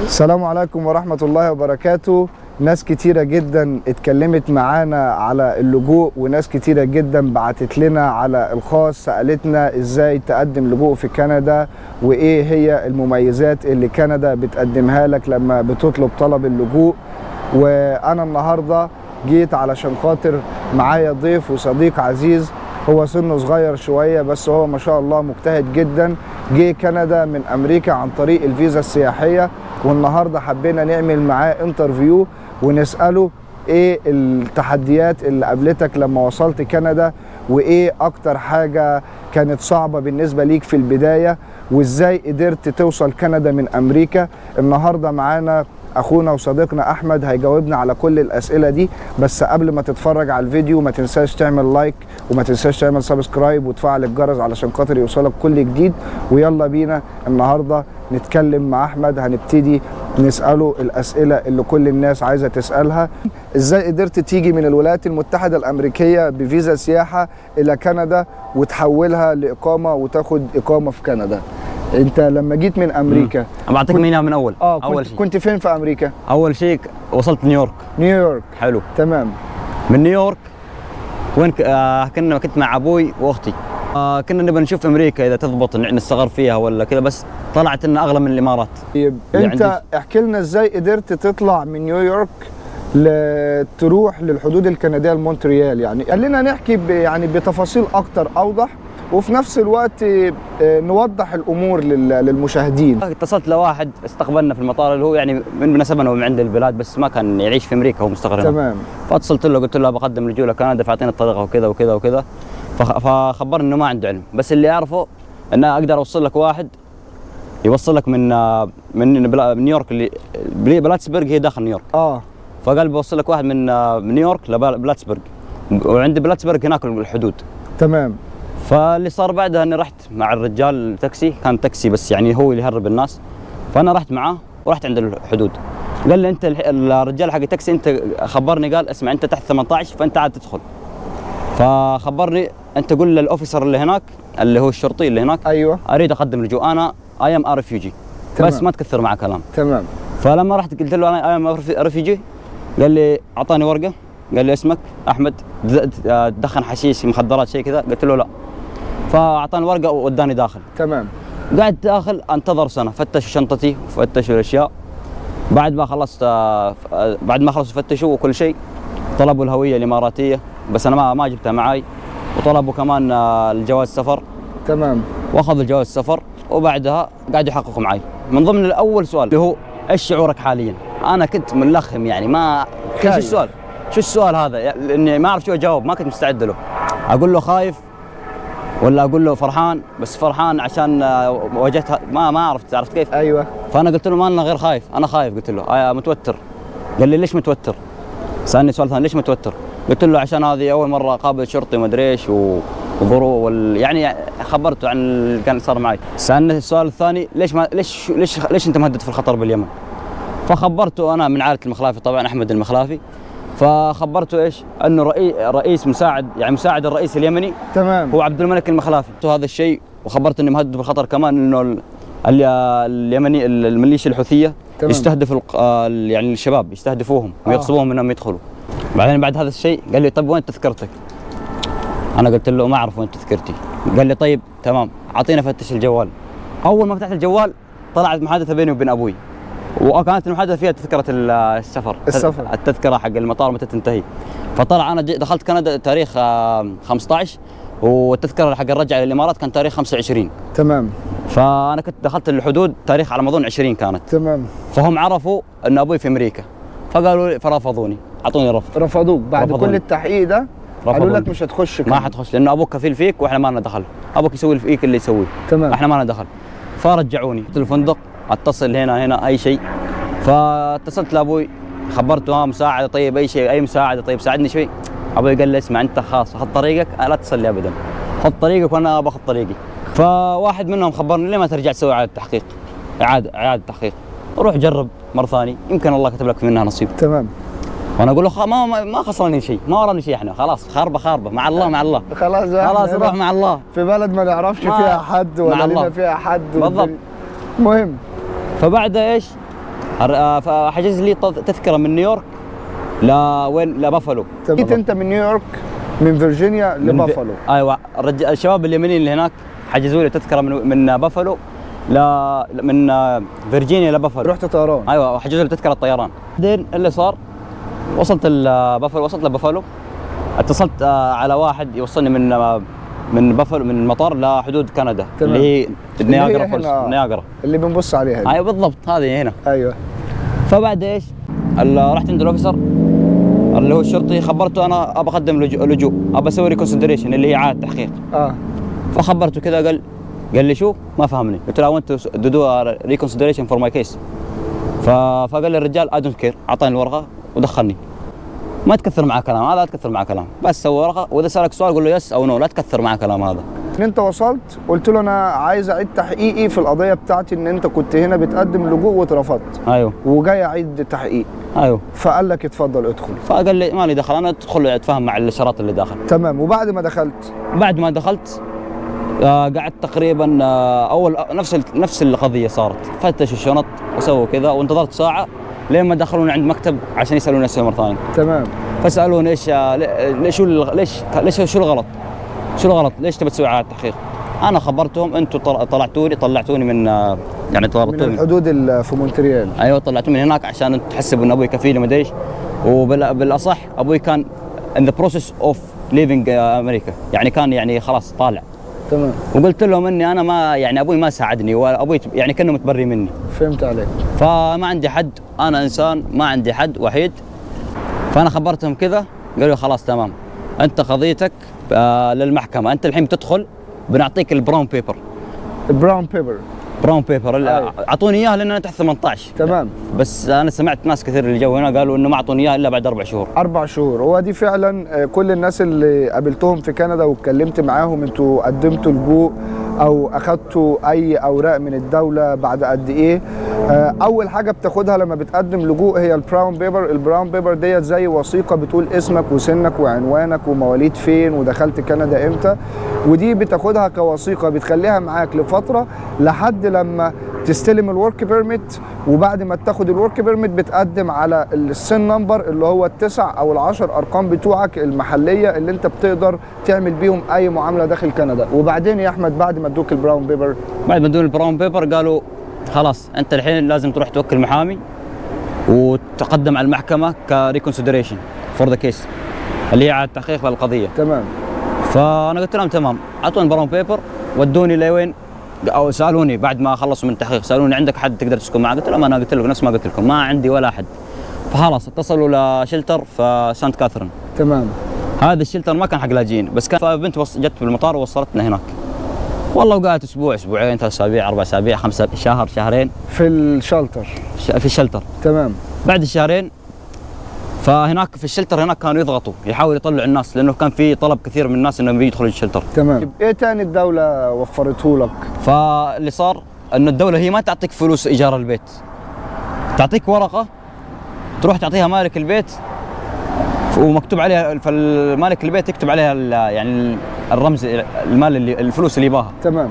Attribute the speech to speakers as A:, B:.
A: السلام عليكم ورحمة الله وبركاته. ناس كتيرة جدا اتكلمت معانا على اللجوء، وناس كتيرة جدا بعتت لنا على الخاص سألتنا ازاي تقدم لجوء في كندا، وايه هي المميزات اللي كندا بتقدمها لك لما بتطلب طلب اللجوء. وانا النهاردة جيت علشان خاطر معايا ضيف وصديق عزيز، هو سنه صغير شوية بس هو ما شاء الله مجتهد جدا، جه كندا من امريكا عن طريق الفيزا السياحية، والنهاردة حبينا نعمل معاه انترفيو ونسأله ايه التحديات اللي قابلتك لما وصلت كندا، وايه اكتر حاجة كانت صعبة بالنسبة ليك في البداية، وازاي قدرت توصل كندا من امريكا. النهاردة معانا اخونا وصديقنا احمد هيجاوبنا على كل الاسئله دي. بس قبل ما تتفرج على الفيديو ما تنساش تعمل لايك، وما تنساش تعمل سبسكرايب وتفعل الجرس علشان خاطر يوصلك كل جديد. ويلا بينا النهارده نتكلم مع احمد، هنبتدي نساله الاسئله اللي كل الناس عايزه تسالها. ازاي قدرت تيجي من الولايات المتحده الامريكيه بفيزا سياحه الى كندا وتحولها لاقامه وتاخد اقامه في كندا؟ انت لما جيت من امريكا
B: بعطيك من اول
A: اول شيء كنت فين في امريكا؟
B: اول شيء وصلت نيويورك.
A: نيويورك،
B: حلو،
A: تمام.
B: من نيويورك وين كنت مع ابوي واختي، كنا نبغى نشوف امريكا اذا تضبط نستقر فيها ولا كذا، بس طلعت انها اغلى من الامارات.
A: طيب انت احكي لنا ازاي قدرت تطلع من نيويورك تروح للحدود الكنديه لمونتريال، يعني خلينا نحكي يعني بتفاصيل اكتر اوضح، وفي نفس الوقت نوضح الامور للمشاهدين.
B: اتصلت لواحد استقبلنا في المطار اللي هو يعني من نسبنا من عند البلاد، بس ما كان يعيش في امريكا، هو مستقر هنا.
A: تمام.
B: فاتصلت له قلت له بقدم لجوء لكندا، فاعطيني الطريقه وكذا وكذا وكذا، فخبرني انه ما عنده علم، بس اللي اعرفه ان اقدر اوصل لك واحد يوصلك من نيويورك، اللي بلاتسبرغ هي داخل نيويورك. فقال بوصل لك واحد من نيويورك لبلاتسبرغ، وعند بلاتسبرغ هناك الحدود.
A: تمام.
B: فاللي صار بعدها اني رحت مع الرجال التاكسي، كان تاكسي بس يعني هو اللي يهرب الناس، فانا رحت معاه ورحت عند الحدود. قال لي انت الرجال حق التاكسي انت خبرني، قال اسمع انت تحت 18 فانت عاد تدخل. فخبرني انت قول للاوفيسر اللي هناك اللي هو الشرطي اللي هناك،
A: ايوه
B: اريد اقدم لجوء، انا اي ام ريفيوجي، بس ما تكثر معه كلام.
A: تمام.
B: فلما رحت قلت له انا اي ام ريفيوجي، قال لي اعطاني ورقه، قال لي اسمك احمد، تدخن حشيش مخدرات شيء كذا؟ قلت له لا. فاعطاني ورقه ووداني داخل.
A: تمام.
B: قعدت داخل انتظر سنه، فتشوا شنطتي وفتشوا الاشياء. بعد ما خلصوا فتشوا وكل شيء، طلبوا الهويه الاماراتيه بس انا ما جبتها معي، وطلبوا كمان الجواز سفر.
A: تمام.
B: واخذوا الجواز السفر، وبعدها قاعدوا يحققوا معي. من ضمن الاول سؤال اللي هو ايش شعورك حاليا؟ انا كنت ملخم يعني ما شو السؤال؟ شو السؤال هذا؟ لاني ما اعرف شو اجاوب، ما كنت مستعد له. اقول له خايف ولا اقول له فرحان؟ بس فرحان عشان واجهت ما عرفت كيف.
A: ايوه.
B: فانا قلت له ما انا غير خايف، انا خايف. قلت له متوتر. قال لي ليش متوتر؟ سالني سؤال ثاني، ليش متوتر؟ قلت له عشان هذه اول مره اقابل شرطي وما ادري ايش وظروف يعني خبرته عن اللي كان صار معي. سالني السؤال الثاني، ليش انت مهدد في الخطر باليمن؟ فخبرته انا من عائله المخلافي طبعا، احمد المخلافي. فخبرته ايش؟ انه رئيس مساعد الرئيس اليمني.
A: تمام.
B: هو عبد الملك المخلافي. هذا الشيء، وخبرت اني مهدد بالخطر كمان، انه اليمني الميليشيا الحوثيه يستهدف يعني الشباب، يستهدفوهم ويغصبوهم انهم يدخلوا. بعدين بعد هذا الشيء قال لي طيب وين تذكرتك؟ انا قلت له ما اعرف وين تذكرتي. قال لي طيب تمام، اعطينا فتش الجوال. اول ما فتحت الجوال طلعت محادثه بيني وبين ابوي، وكانت المحادثه فيها تذكره السفر. التذكره حق المطار متى تنتهي. فطلع انا دخلت كندا تاريخ 15، والتذكره حق الرجعه للامارات كان تاريخ 25.
A: تمام.
B: فانا كنت دخلت الحدود تاريخ على ما اظن 20 كانت.
A: تمام.
B: فهم عرفوا ان ابوي في امريكا، فقالوا لي فرفضوني، اعطوني رفض.
A: رفضوك بعد كل التحقيق ده؟ قالوا لك مش هتخش
B: ما حتخش لانه ابوك كفيل فيك واحنا ما لنا دخل، ابوك يسوي فيك اللي يسويه.
A: تمام.
B: احنا ما لنا دخل. فرجعوني في الفندق، اتصل هنا اي شيء. فاتصلت لابوي خبرته مساعده، طيب اي شيء اي مساعده، طيب ساعدني شوي. ابوي قال لي اسمع انت خلاص خذ طريقك، لا تتصل لي ابدا، خذ طريقك وانا باخذ طريقي. فواحد منهم خبرني ليه ما ترجع تسوي اعاده تحقيق، اعاده تحقيق، روح جرب مره ثانيه يمكن الله كتب لك منها نصيب.
A: تمام.
B: وانا اقول له ما خسرني شيء، ما وراني شيء، احنا خلاص خاربه مع الله خلاص نروح مع الله
A: في بلد ما نعرفش فيها حد ولا لنا فيها حد.
B: بالضبط.
A: مهم.
B: فبعد ايش فحجز لي تذكره من نيويورك لوين؟ لبافالو.
A: جيت انت من نيويورك من فيرجينيا لبافالو؟
B: ايوه، الشباب اليمنيين اللي هناك حجزوا لي تذكره من بافالو من فيرجينيا لبافالو.
A: رحت طيران؟
B: ايوه، وحجزوا لي تذكره طيران. بعدين اللي صار وصلت لبافالو، اتصلت على واحد يوصلني من بافالو من المطار لحدود كندا.
A: تمام.
B: اللي هي نياجرا فولز، نياجرا
A: اللي بنبص عليها دي.
B: ايوه بالضبط، هذه هنا.
A: ايوه.
B: فبعد ايش؟ رحت عند الاوفيسر اللي هو الشرطي، خبرته انا ابى اقدم لجوء، ابى اسوي ريكونسيدريشن اللي هي اعاده تحقيق. فخبرته كذا، قال لي شو؟ ما فهمني. قلت له I want to do a reconsideration for my case. فقال لي الرجال I don't care، اعطاني الورقه ودخلني. ما تكثر معاه كلام، هذا لا تكثر معاه كلام، بس سوي ورقه، واذا سالك سؤال قول له يس او نو، لا تكثر معاه كلام. هذا
A: انت وصلت قلت له انا عايز اعيد تحقيقي في القضيه بتاعتي، ان انت كنت هنا بتقدم لجوء واترفضت.
B: ايوه.
A: وجاي اعيد تحقيق.
B: ايوه.
A: فقال لك اتفضل ادخل.
B: فقال لي مالي دخل، انا تدخل اتفاهم مع الاشارات اللي داخل.
A: تمام. وبعد ما دخلت؟
B: بعد ما دخلت قعدت تقريبا اول نفس القضيه صارت، فتشوا الشنط وسووا كذا، وانتظرت ساعه لين ما دخلوني عند مكتب عشان يسالوني اسئله مره ثانيه. تمام. فسالوني ايش ليش شو الغلط؟ ليش تبي تسوي اعاده تحقيق؟ انا خبرتهم انتم طلعتوني من يعني طلعتوني
A: من الحدود في مونتريال.
B: ايوه، طلعتوني من هناك عشان انتم تحسبوا ان ابوي كفيل ما ادري ايش، وبالاصح ابوي كان in the process of leaving امريكا، يعني كان يعني خلاص طالع.
A: تمام.
B: وقلت لهم اني انا ما يعني ابوي ما ساعدني، وابوي يعني كانه متبري مني.
A: فهمت عليك.
B: فما عندي حد، انا انسان ما عندي حد، وحيد. فانا خبرتهم كذا، قالوا خلاص تمام، انت قضيتك للمحكمه، انت الحين بتدخل بنعطيك البراون بيبر. براون بيبر اعطوني اياه لان انا تحت 18.
A: تمام.
B: بس انا سمعت ناس كثير اللي جو هنا قالوا انه ما اعطوني اياه الا بعد 4 شهور.
A: 4 شهور. هو دي فعلا كل الناس اللي قابلتهم في كندا واتكلمت معاهم، انتوا قدمتوا لجوء او اخدتوا اي اوراق من الدوله بعد قد ايه؟ اول حاجه بتاخدها لما بتقدم لجوء هي البراون بيبر. البراون بيبر ديت زي وثيقه بتقول اسمك وسنك وعنوانك ومواليد فين ودخلت كندا امتى، ودي بتاخدها كوثيقه بتخليها معاك لفتره لحد لما تستلم الورك بيرميت. وبعد ما تاخد الورك بيرميت بتقدم على السن نمبر اللي هو ال9 أو ال10 ارقام بتوعك المحليه اللي انت بتقدر تعمل بيهم اي معامله داخل كندا. وبعدين يا احمد بعد ما ادوك البراون بيبر،
B: بعد ما ادوني البراون بيبر قالوا خلاص انت الحين لازم تروح توكل محامي وتقدم على المحكمه كريكونسيدريشن فور ذا كيس اللي هي على التحقيق بالقضيه.
A: تمام.
B: فانا قلت لهم تمام، اعطوني البراون بيبر، ودوني لوين، او سالوني بعد ما خلصوا من التحقيق، سالوني عندك حد تقدر تسكن معه؟ قلت لهم انا قلت لكم نفس ما قلت لكم، ما عندي ولا احد. فخلاص اتصلوا لشلتر في سانت كاثرين.
A: تمام.
B: هذا الشلتر ما كان حق لاجئين، بس كان بنت جت بالمطار ووصلتنا هناك. والله وقعدت اسبوع، اسبوعين، 3 اسابيع، 4 اسابيع، 5 شهر، شهرين
A: في الشلتر.
B: في الشلتر.
A: تمام.
B: بعد الشهرين فهناك في الشلتر هناك كانوا يضغطوا يحاولوا يطلعوا الناس، لانه كان في طلب كثير من الناس انهم يدخلوا الشلتر.
A: تمام. ايه تاني الدوله وفرته لك؟
B: فاللي صار انه الدوله هي ما تعطيك فلوس ايجار البيت، تعطيك ورقه تروح تعطيها مالك البيت ومكتوب عليها، فالمالك البيت يكتب عليها يعني الرمز المال اللي الفلوس اللي يباها.
A: تمام.